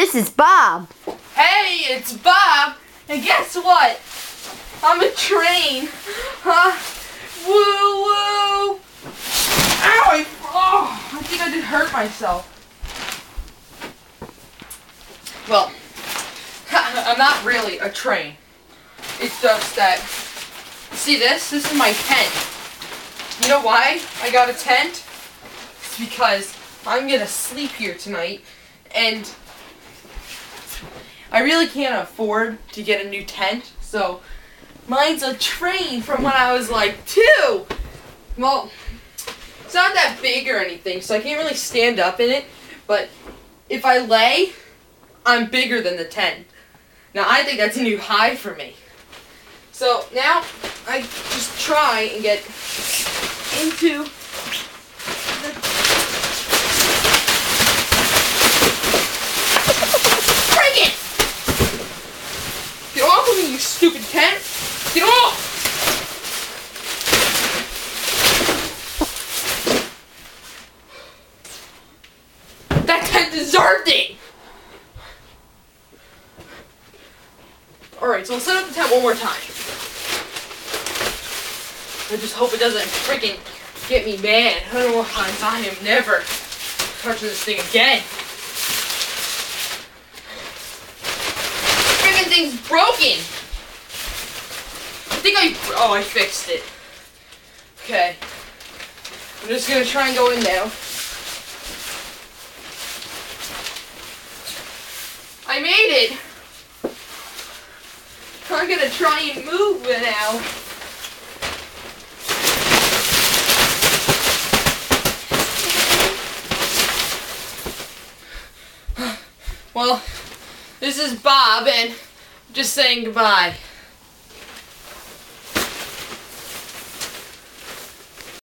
This is Bob. Hey, it's Bob. And guess what? I'm a train. Huh? Woo woo. Ow! I think I did hurt myself. Well, I'm not really a train. It's just that, see this? This is my tent. You know why I got a tent? It's because I'm gonna sleep here tonight, and I really can't afford to get a new tent, so mine's a train from when I was like 2. Well, it's not that big or anything, so I can't really stand up in it, but if I lay, I'm bigger than the tent. Now, I think that's a new high for me. So now I just try and get into the... Break it! Get off of me, you stupid tent! Get off! That tent deserved it! Alright, so I'll set up the tent one more time. I just hope it doesn't freaking get me mad. Otherwise, I am never touching this thing again. Freaking thing's broken! I fixed it. Okay. I'm just gonna try and go in now. I made it! I'm gonna try and move it now. Well, this is Bob, and I'm just saying goodbye.